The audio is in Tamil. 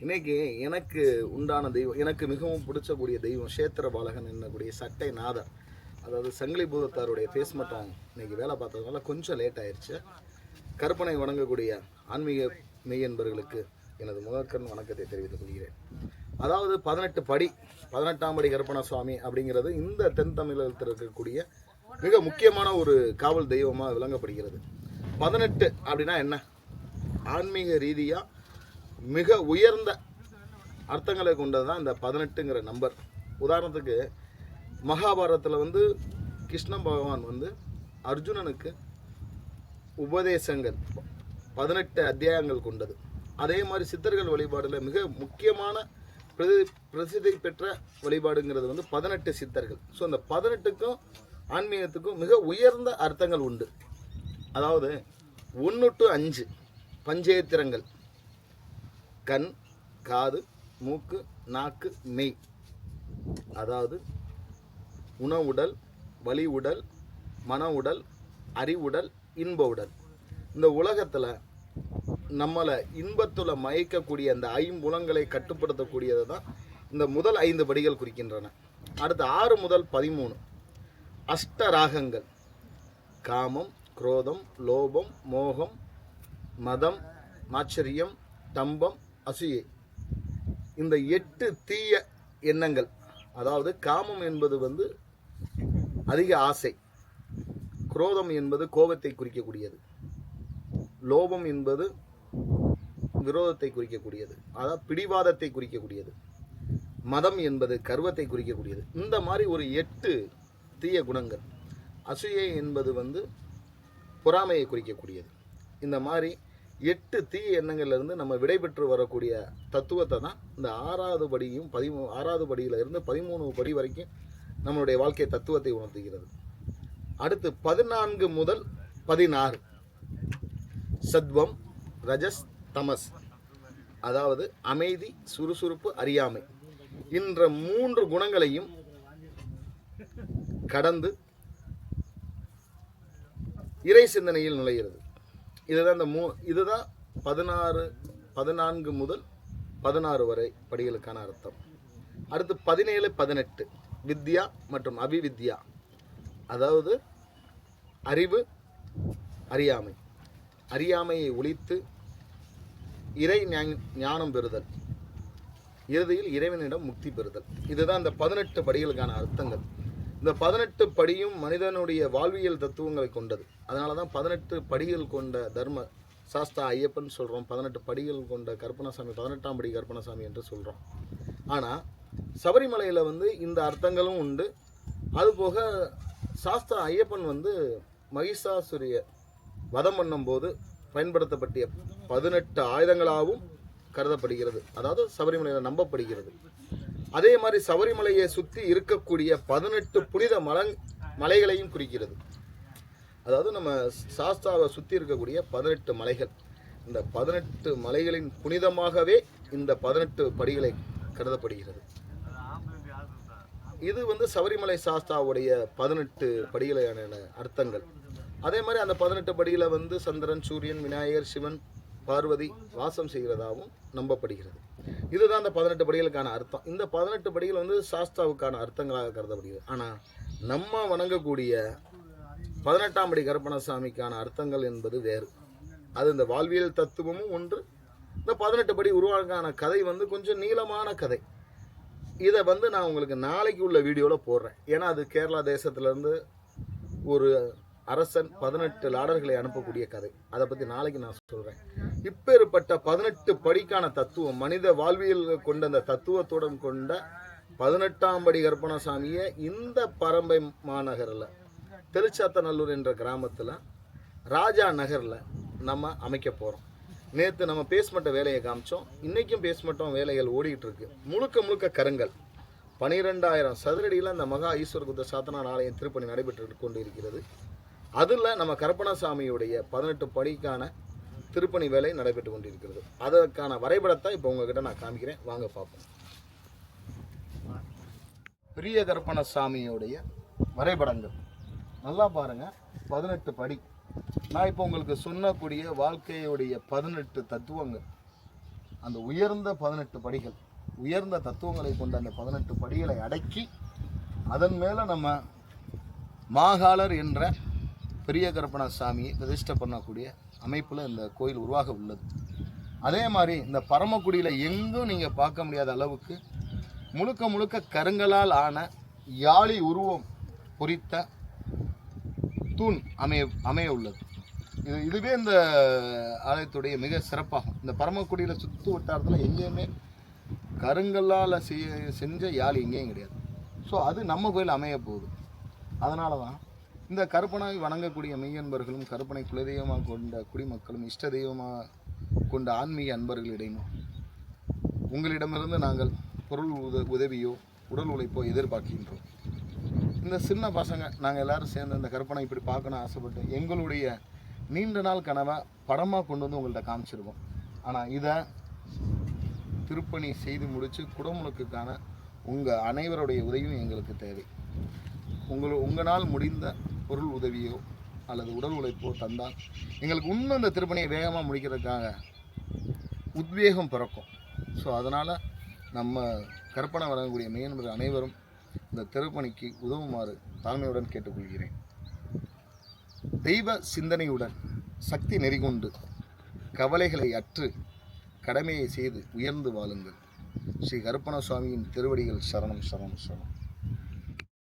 இன்னைக்கு எனக்கு உண்டான தெய்வம், எனக்கு மிகவும் பிடிச்சக்கூடிய தெய்வம் சேத்திர பாலகன் என்னக்கூடிய சட்டை நாதர், அதாவது சங்கிலி பூதத்தாருடைய பேஸ் மட்டும் இன்னைக்கு வேலை பார்த்ததுனால கொஞ்சம் லேட் ஆயிடுச்சு. கற்பனை வணங்கக்கூடிய ஆன்மீக மெய்யன்பர்களுக்கு எனது முதற்கண் வணக்கத்தை தெரிவித்துக் கொள்கிறேன். அதாவது 18 படி 18ஆம் படி கற்பன சுவாமி அப்படிங்கிறது இந்த தென் தமிழகத்தில் இருக்கக்கூடிய மிக முக்கியமான ஒரு காவல் தெய்வமாக விளங்கப்படுகிறது. 18 அப்படின்னா என்ன? ஆன்மீக ரீதியாக மிக உயர்ந்த அர்த்தங்களை கொண்டது தான் இந்த 18ங்கிற நம்பர். உதாரணத்துக்கு மகாபாரதத்தில் கிருஷ்ண பகவான் அர்ஜுனனுக்கு உபதேசங்கள் 18 அத்தியாயங்கள் கொண்டது. அதே மாதிரி சித்தர்கள் வழிபாடில் மிக முக்கியமான பிரசித்தி பெற்ற வழிபாடுங்கிறது 18 சித்தர்கள். ஸோ அந்த 18க்கும் ஆன்மீகத்துக்கும் மிக உயர்ந்த அர்த்தங்கள் உண்டு. அதாவது 1 to 5 பஞ்சேத்திரங்கள்: கண், காது, மூக்கு, நாக்கு, மெய். அதாவது உணவுடல், வலி உடல், மன உடல், அறிவுடல், இன்ப உடல். இந்த உலகத்தில் நம்மளை இன்பத்தில் மயக்கக்கூடிய அந்த 5 புலங்களை கட்டுப்படுத்தக்கூடியது தான் இந்த முதல் 5 படிகள் குறிக்கின்றன. அடுத்து 6 முதல் 13 அஷ்டராகங்கள்: காமம், குரோதம், லோபம், மோகம், மதம், மாச்சரியம், தம்பம், அசூயை. இந்த 8 தீய எண்ணங்கள். அதாவது காமம் என்பது அதிக ஆசை, குரோதம் என்பது கோபத்தை குறிக்கக்கூடியது, லோபம் என்பது விரோதத்தை குறிக்கக்கூடியது, அதாவது பிடிவாதத்தை குறிக்கக்கூடியது, மதம் என்பது கர்வத்தை குறிக்கக்கூடியது. இந்த மாதிரி ஒரு 8 தீய குணங்கள். அசூயை என்பது பொறாமையை குறிக்கக்கூடியது. இந்த மாதிரி 8 தீய எண்ணங்கள்லேருந்து நம்ம விடைபெற்று வரக்கூடிய தத்துவத்தை தான் இந்த 6வது படியும் 6வது படியிலிருந்து 13 படி வரைக்கும் நம்மளுடைய வாழ்க்கை தத்துவத்தை உணர்த்துகிறது. அடுத்து 14 முதல் 16 சத்வம், ரஜஸ், தமஸ். அதாவது அமைதி, சுறுசுறுப்பு, அறியாமை. இந்த 3 குணங்களையும் கடந்து இறை சிந்தனையில் நுழைகிறது. இதுதான் 14 முதல் 16 வரை படிகளுக்கான அர்த்தம். அடுத்து 17, 18 வித்யா மற்றும் அபிவித்யா. அதாவது அறிவு, அறியாமை. அறியாமையை ஒழித்து இறை ஞானம் பெறுதல், இறுதியில் இறைவனிடம் முக்தி பெறுதல். இதுதான் இந்த 18 படிகளுக்கான அர்த்தங்கள். இந்த 18 படியும் மனிதனுடைய வாழ்வியல் தத்துவங்களை கொண்டது. அதனால தான் 18 படிகள் கொண்ட தர்ம சாஸ்தா ஐயப்பன் சொல்கிறோம். 18 படிகள் கொண்ட கற்பனசாமி, 18ஆம் படி கற்பனசாமி என்று சொல்கிறோம். ஆனால் சபரிமலையில் இந்த அர்த்தங்களும் உண்டு. அதுபோக சாஸ்தா ஐயப்பன் மகிஷாசுரிய வதம் பண்ணும்போது பயன்படுத்தப்பட்ட 18 ஆயுதங்களாகவும் கருதப்படுகிறது. அதாவது சபரிமலையில் நம்பப்படுகிறது. அதே மாதிரி சபரிமலையை சுற்றி இருக்கக்கூடிய 18 புனித மலைகளையும் குறிக்கிறது. அதாவது நம்ம சாஸ்தாவை சுற்றி இருக்கக்கூடிய 18 மலைகள். இந்த 18 மலைகளின் புனிதமாகவே இந்த 18 படிகளை கருதப்படுகிறது. இது சபரிமலை சாஸ்தாவுடைய 18 படிகளான அர்த்தங்கள். அதே மாதிரி அந்த 18 படியில் சந்திரன், சூரியன், விநாயகர், சிவன், பார்வதி வாசம் செய்கிறதாகவும் நம்பப்படுகிறது. இதுதான் அந்த 18 படிகளுக்கான அர்த்தம். இந்த 18 படிகள் சாஸ்தாவுக்கான அர்த்தங்களாக கருதப்படுகிறது. ஆனால் நம்ம வணங்கக்கூடிய 18ஆம் படி கற்பனசாமிக்கான அர்த்தங்கள் என்பது வேறு. அது இந்த வாழ்வியல் தத்துவமும் ஒன்று. இந்த 18 படி உருவாக்கான கதை கொஞ்சம் நீளமான கதை. இதை நான் உங்களுக்கு நாளைக்கு உள்ள வீடியோவில் போடுறேன். ஏன்னா அது கேரளா தேசத்துலேருந்து ஒரு அரசன் 18 லாடர்களை அனுப்பக்கூடிய கதை. அதை பற்றி நாளைக்கு நான் சொல்கிறேன். இப்பேற்பட்ட 18 படிக்கான தத்துவம், மனித வாழ்வியல் கொண்ட அந்த தத்துவத்துடன் கொண்ட 18ஆம் படி கற்பனசாமியை இந்த பரம்பை மாநகரில் திருச்சாத்தநல்லூர் என்ற கிராமத்தில் ராஜா நகரில் நம்ம அமைக்க போகிறோம். நேற்று நம்ம பேஸ்மெண்ட்டை வேலையை காமிச்சோம். இன்றைக்கும் பேஸ்மெண்ட்டும் வேலைகள் ஓடிக்கிட்டு இருக்கு. முழுக்க கருங்கல். 12,000 சதுரடியில் அந்த மகா ஈஸ்வர குத்த சாத்தனார் ஆலயம் திருப்பணி நடைபெற்று கொண்டு இருக்கிறது. அதில் நம்ம கற்பனசாமியுடைய 18 படிக்கான திருப்பணி வேலை நடைபெற்று கொண்டிருக்கிறது. அதற்கான வரைபடத்தை இப்போ உங்ககிட்ட நான் காமிக்கிறேன். வாங்க பார்ப்போம். பெரிய கற்பனசாமியுடைய வரைபடங்கள் நல்லா பாருங்கள். 18 படி. நான் இப்போ உங்களுக்கு சொன்னக்கூடிய வாழ்க்கையுடைய 18 தத்துவங்கள் அந்த உயர்ந்த 18 படிகள், உயர்ந்த தத்துவங்களை கொண்ட அந்த 18 படிகளை அடக்கி அதன் மேலே நம்ம மாகாளர் என்ற பெரிய கருப்பண சாமியை பிரதிஷ்டை பண்ணக்கூடிய அமைப்பில் இந்த கோயில் உருவாக உள்ளது. அதே மாதிரி இந்த பரமக்குடியில் எங்கும் நீங்கள் பார்க்க முடியாத அளவுக்கு முழுக்க முழுக்க கருங்கலால் ஆன யாழி உருவம் பொறித்த தூண் அமைய உள்ளது. இதுவே இந்த ஆலயத்துடைய மிக சிறப்பாகும். இந்த பரமக்குடியில் சுற்று வட்டாரத்தில் எங்கேயுமே கருங்கல்லால் செஞ்ச யாழ் எங்கேயும் கிடையாது. ஸோ அது நம்ம கோயில் அமைய போகுது. அதனால தான் இந்த கருப்பனை வணங்கக்கூடிய மெய்யன்பர்களும் கருப்பனை குலதெய்வமாக கொண்ட குடிமக்களும் இஷ்ட தெய்வமாக கொண்ட ஆன்மீக அன்பர்களிடையும் உங்களிடமிருந்து நாங்கள் பொருள் உதவியோ உடல் உழைப்போ எதிர்பார்க்கின்றோம். இந்த சின்ன பசங்க நாங்கள் எல்லோரும் சேர்ந்து இந்த கருப்பனை இப்படி பார்க்கணும் ஆசைப்பட்டு எங்களுடைய நீண்ட நாள் கனவை படமாக கொண்டு வந்து உங்கள்கிட்ட காமிச்சிருக்கோம். ஆனால் இதை திருப்பணி செய்து முடித்து குடமுழுக்குக்கான உங்கள் அனைவருடைய உதவியும் எங்களுக்கு தேவை. உங்களால் முடிந்த பொருள் உதவியோ அல்லது உடல் உழைப்போ தந்தால் எங்களுக்கு இன்னும் இந்த திருப்பணியை வேகமாக முடிக்கிறதுக்காக உத்வேகம் பிறக்கும். ஸோ அதனால் நம்ம கற்பனை வழங்கக்கூடிய மெய்யன்பர்கள் அனைவரும் இந்த திருப்பணிக்கு உதவுமாறு தாழ்மையுடன் கேட்டுக்கொள்கிறேன். தெய்வ சிந்தனையுடன் சக்தி நெறிகொண்டு கவலைகளை அற்று கடமையை செய்து உயர்ந்து வாழுங்கள். ஸ்ரீ கருப்பண சுவாமியின் திருவடிகள் சரணம் சரணம் சரணம்.